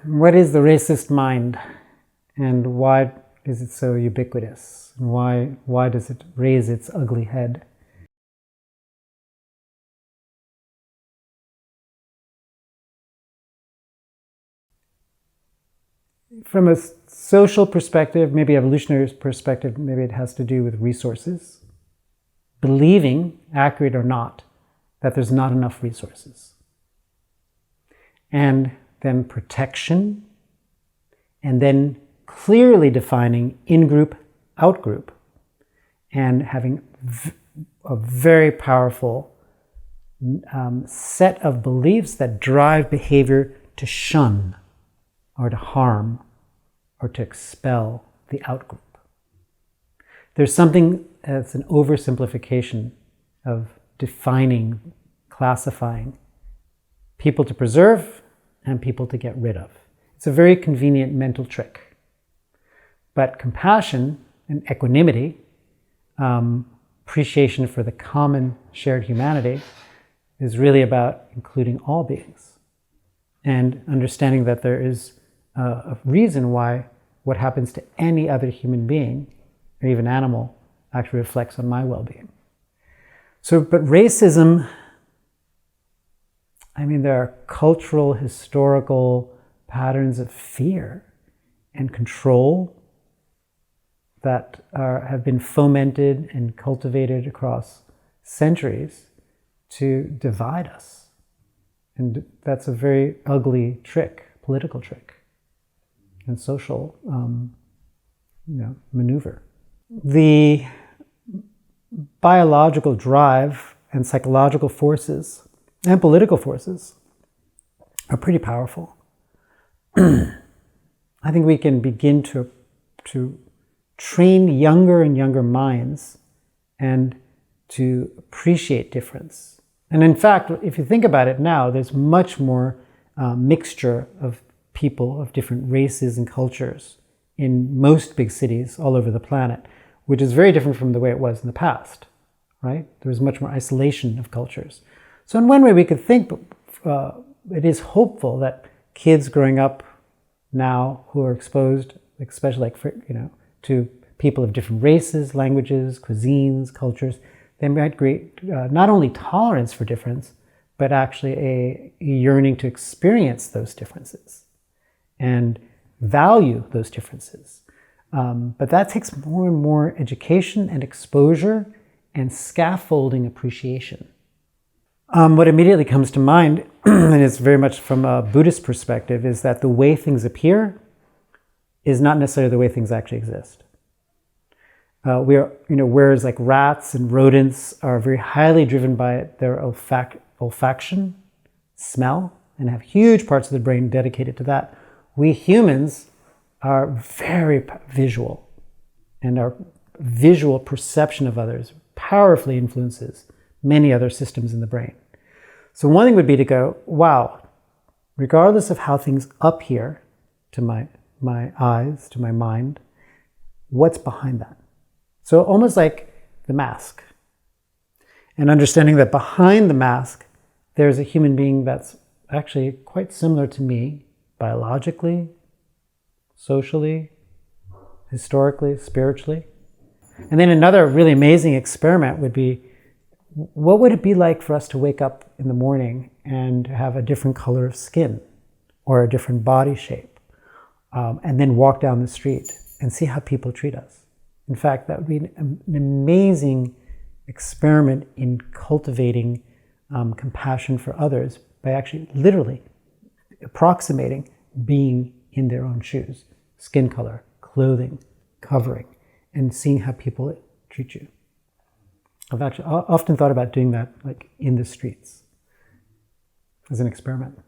what is the racist mind, and why is it so ubiquitous? And why does it raise its ugly head? From a social perspective, maybe evolutionary perspective, maybe it has to do with resources. Believing, accurate or not, that there's not enough resources. And then protection, and then clearly defining in-group, out-group, and having a very powerful set of beliefs that drive behavior to shun, or to harm, or to expel the outgroup. There's something that's an oversimplification of defining, classifying people to preserve and people to get rid of. It's a very convenient mental trick. But compassion and equanimity, appreciation for the common shared humanity, is really about including all beings and understanding that there is a reason why what happens to any other human being or even animal actually reflects on my well-being. But racism, I mean, there are cultural, historical patterns of fear and control that have been fomented and cultivated across centuries to divide us. And that's a very ugly trick, political trick, and social maneuver. The biological drive and psychological forces and political forces are pretty powerful. I think we can begin to train younger and younger minds and to appreciate difference. And in fact, if you think about it now, there's much more mixture of people of different races and cultures in most big cities all over the planet, which is very different from the way it was in the past, right? There was much more isolation of cultures. So in one way we could think it is hopeful that kids growing up now who are exposed, especially to people of different races, languages, cuisines, cultures, they might create not only tolerance for difference, but actually a yearning to experience those differences and value those differences. But that takes more and more education and exposure and scaffolding appreciation. What immediately comes to mind, and it's very much from a Buddhist perspective, is that the way things appear is not necessarily the way things actually exist. Whereas like rats and rodents are very highly driven by their olfaction, smell, and have huge parts of the brain dedicated to that, we humans are very visual, and our visual perception of others powerfully influences many other systems in the brain. So one thing would be to go, wow, regardless of how things appear to my eyes, to my mind, what's behind that? So almost like the mask. And understanding that behind the mask, there's a human being that's actually quite similar to me, biologically, socially, historically, spiritually. And then another really amazing experiment would be, what would it be like for us to wake up in the morning and have a different color of skin or a different body shape, and then walk down the street and see how people treat us? In fact, that would be an amazing experiment in cultivating compassion for others by actually literally approximating being in their own shoes, skin color, clothing, covering, and seeing how people treat you. I've actually often thought about doing that, like in the streets, as an experiment.